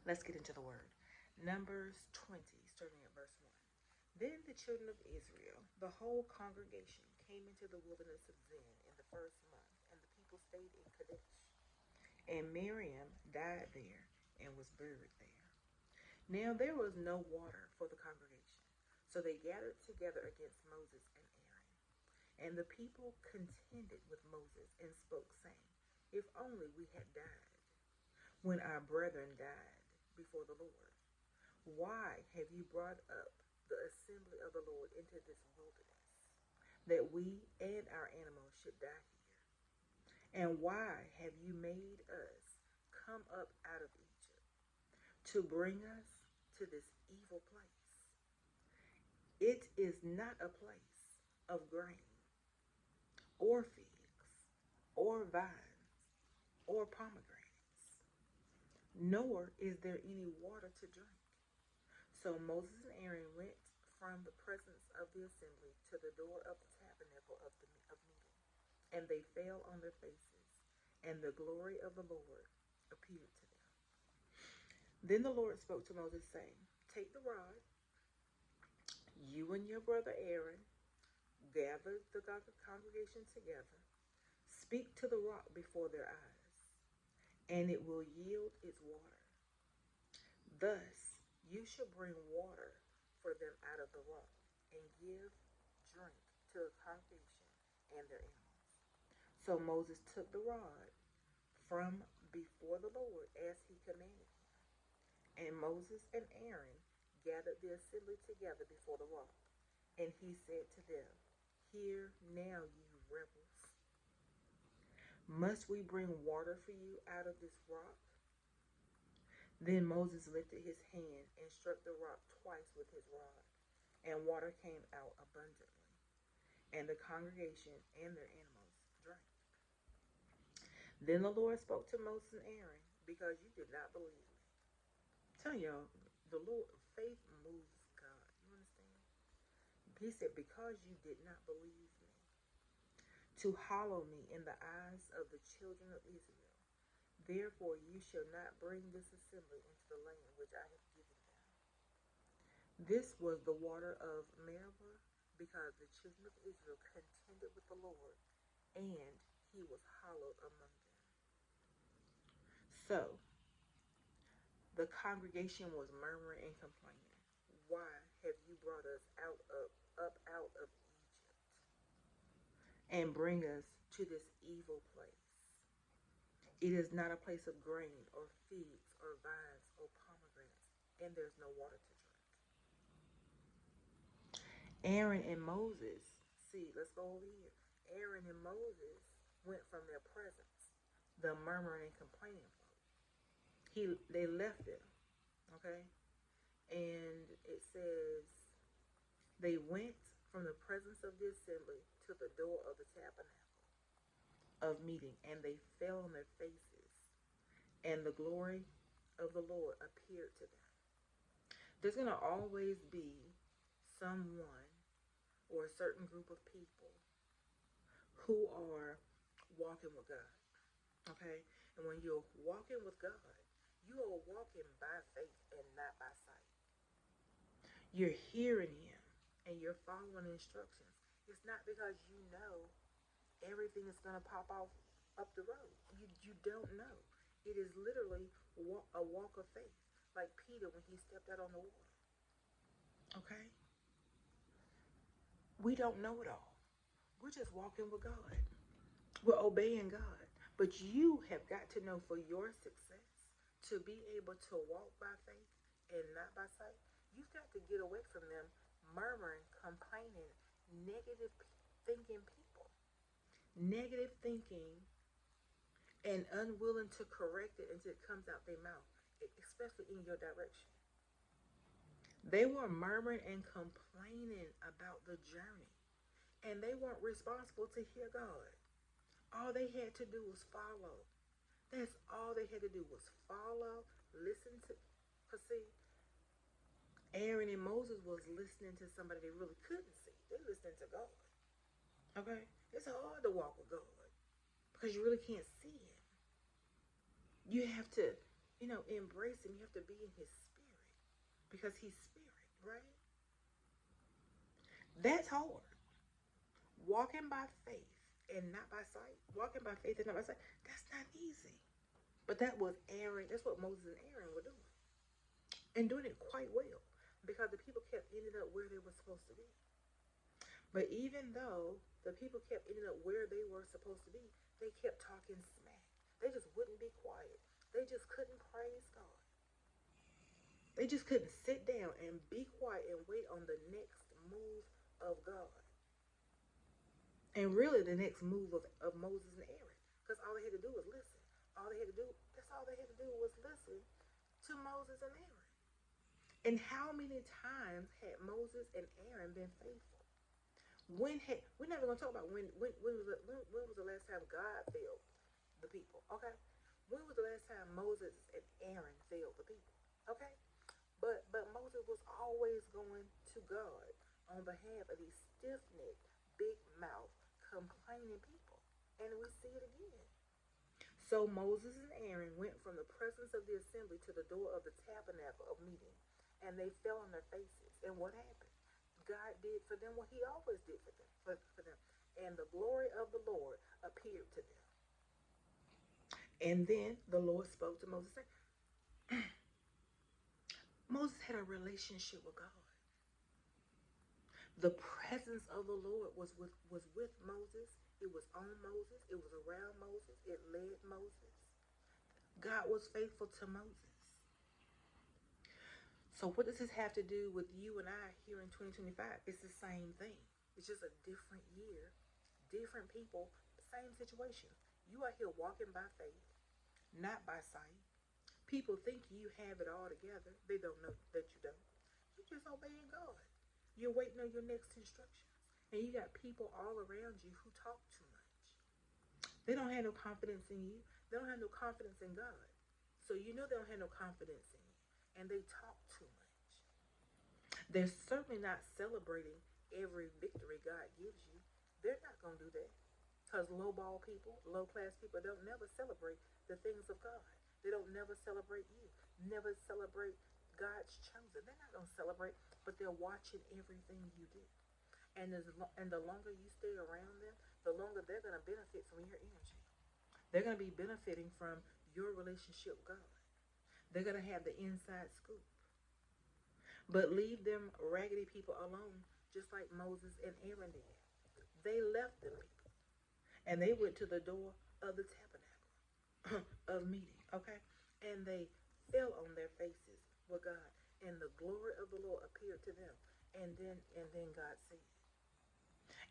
Let's get into the word. Numbers 20, starting at verse 1. Then the children of Israel, the whole congregation, came into the wilderness of Zin in the first month, and the people stayed in Kadesh. And Miriam died there and was buried there. Now there was no water for the congregation, so they gathered together against Moses and Aaron. And the people contended with Moses and spoke, saying, If only we had died when our brethren died before the Lord. Why have you brought up the assembly of the Lord into this wilderness, that we and our animals should die here? And why have you made us come up out of Egypt to bring us to this evil place? It is not a place of grain, or figs, or vines, or pomegranates, nor is there any water to drink. So Moses and Aaron went from the presence of the assembly to the door of the tabernacle of meeting, and they fell on their faces, and the glory of the Lord appeared to them. Then the Lord spoke to Moses, saying, Take the rod, you and your brother Aaron, gather the congregation together, speak to the rock before their eyes, and it will yield its water. Thus you shall bring water for them out of the rock, and give drink to the congregation and their animals. So Moses took the rod from before the Lord as he commanded him. And Moses and Aaron gathered the assembly together before the rock. And he said to them, Hear now, you rebels. Must we bring water for you out of this rock? Then Moses lifted his hand and struck the rock twice with his rod, and water came out abundantly, and the congregation and their animals drank. Then the Lord spoke to Moses and Aaron, Because you did not believe me. Tell y'all, the Lord, faith moves God. You understand? He said, Because you did not believe me, to hallow me in the eyes of the children of Israel, therefore you shall not bring this assembly into the land which I have given them. This was the water of Meribah, because the children of Israel contended with the Lord, and he was hallowed among them. So the congregation was murmuring and complaining. Why have you brought us up out of Egypt, and bring us to this evil place? It is not a place of grain, or figs, or vines, or pomegranates, and there's no water to drink. Aaron and Moses, see, let's go over here. Aaron and Moses went from their presence, the murmuring and complaining folk. They left them, okay? And it says, they went from the presence of the assembly to the door of the tabernacle of meeting, and they fell on their faces, and the glory of the Lord appeared to them. There's going to always be someone or a certain group of people who are walking with God. Okay? And when you're walking with God, you are walking by faith and not by sight. You're hearing him and you're following instructions. It's not because you know everything is going to pop off up the road. You don't know. It is literally a walk of faith, like Peter when he stepped out on the water. Okay? We don't know it all. We're just walking with God. We're obeying God. But you have got to know, for your success, to be able to walk by faith and not by sight, you've got to get away from them murmuring, complaining, negative thinking people. Negative thinking and unwilling to correct it until it comes out their mouth, especially in your direction. They were murmuring and complaining about the journey, and they weren't responsible to hear God. All they had to do was follow. That's all they had to do was follow, listen to. Because see, Aaron and Moses was listening to somebody they really couldn't see. They listening to God. Okay? It's hard to walk with God because you really can't see him. You have to embrace him. You have to be in his spirit because he's spirit, right? That's hard. Walking by faith and not by sight. Walking by faith and not by sight. That's not easy. But that was Aaron. That's what Moses and Aaron were doing. And doing it quite well. Because the people kept ending up where they were supposed to be. But even though the people kept ending up where they were supposed to be, they kept talking smack. They just wouldn't be quiet. They just couldn't praise God. They just couldn't sit down and be quiet and wait on the next move of God. And really the next move of Moses and Aaron. Because all they had to do was listen. That's all they had to do was listen to Moses and Aaron. And how many times had Moses and Aaron been faithful? We're never going to talk about when was the last time God failed the people, okay? When was the last time Moses and Aaron failed the people, okay? But Moses was always going to God on behalf of these stiff-necked, big-mouth, complaining people. And we see it again. So Moses and Aaron went from the presence of the assembly to the door of the tabernacle of meeting, and they fell on their faces. And what happened? God did for them what he always did for them. And the glory of the Lord appeared to them. And then the Lord spoke to Moses, saying, Moses had a relationship with God. The presence of the Lord was with Moses. It was on Moses. It was around Moses. It led Moses. God was faithful to Moses. So what does this have to do with you and I here in 2025? It's the same thing. It's just a different year, different people, same situation. You are here walking by faith, not by sight. People think you have it all together. They don't know that you don't. You're just obeying God. You're waiting on your next instructions. And you got people all around you who talk too much. They don't have no confidence in you. They don't have no confidence in God. So you know they don't have no confidence in you. And they talk too much. They're certainly not celebrating every victory God gives you. They're not going to do that. Because low-ball people, low-class people don't never celebrate the things of God. They don't never celebrate you. Never celebrate God's chosen. They're not going to celebrate, but they're watching everything you do. And the longer you stay around them, the longer they're going to benefit from your energy. They're going to be benefiting from your relationship with God. They're going to have the inside scoop. But leave them raggedy people alone, just like Moses and Aaron did. They left them people. And they went to the door of the tabernacle of meeting, okay? And they fell on their faces with God. And the glory of the Lord appeared to them. And then God said.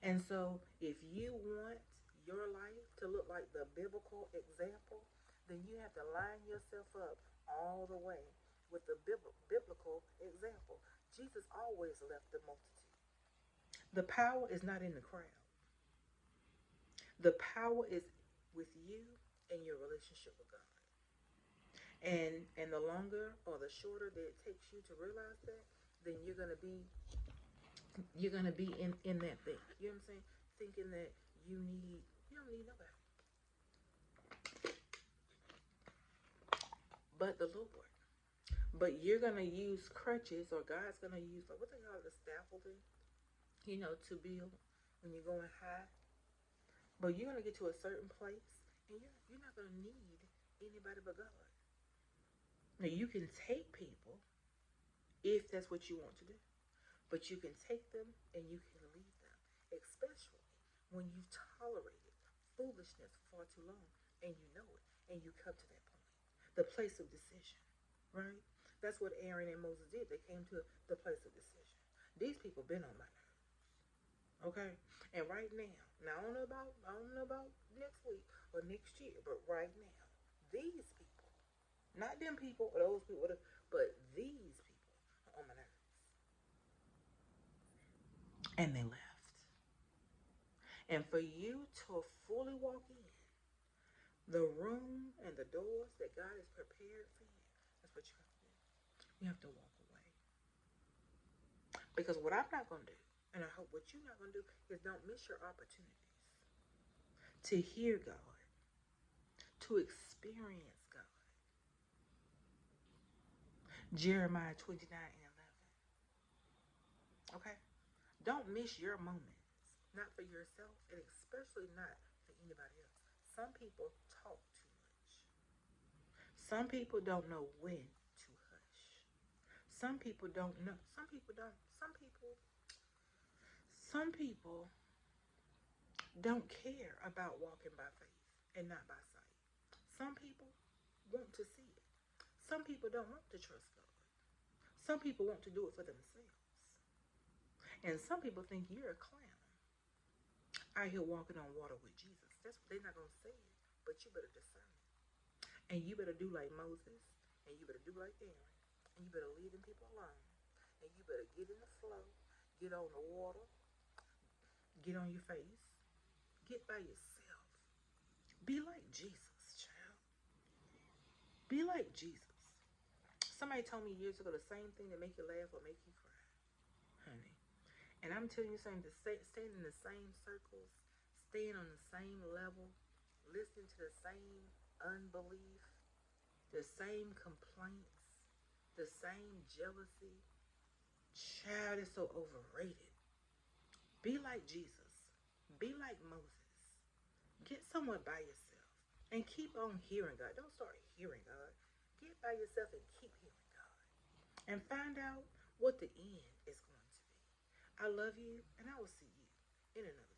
And so if you want your life to look like the biblical example, then you have to line yourself up all the way with the biblical example. Jesus always left the multitude. The power is not in the crowd. The power is with you and your relationship with God. And the longer or the shorter that it takes you to realize that, then you're gonna be in that thing. You know what I'm saying? Thinking that you don't need nobody but the Lord. But you're gonna use crutches, or God's gonna use, like, what they call it, the scaffolding, to build when you're going high. But you're gonna get to a certain place, and you're not gonna need anybody but God. Now you can take people if that's what you want to do, but you can take them and you can leave them, especially when you've tolerated foolishness for far too long, and you know it, and you come to that point, the place of decision, right? That's what Aaron and Moses did. They came to the place of decision. These people been on my nerves, okay? And right now I don't know about next week or next year, but right now, these people, not them people or those people, but these people are on my nerves. And they left. And for you to fully walk in the room and the doors that God has prepared for you, that's what you have to do. You have to walk away. Because what I'm not going to do, and I hope what you're not going to do, is don't miss your opportunities to hear God, to experience God, Jeremiah 29:11. Okay? Don't miss your moments. Not for yourself, and especially not for anybody else. Some people talk too much. Some people don't know when to hush. Some people don't know. Some people don't. Some people don't care about walking by faith and not by sight. Some people want to see it. Some people don't want to trust God. Some people want to do it for themselves. And some people think you're a clown out here walking on water with Jesus. That's what they're not going to say it, but you better discern it. And you better do like Moses, and you better do like Aaron, and you better leave them people alone. And you better get in the flow, get on the water, get on your face, get by yourself. Be like Jesus, child. Be like Jesus. Somebody told me years ago the same thing to make you laugh or make you cry, honey. And I'm telling you something, to staying in the same circles, staying on the same level, listening to the same unbelief, the same complaints, the same jealousy. Child, is so overrated. Be like Jesus. Be like Moses. Get somewhere by yourself and keep on hearing God. Don't start hearing God. Get by yourself and keep hearing God. And find out what the end is going to be. I love you, and I will see you in another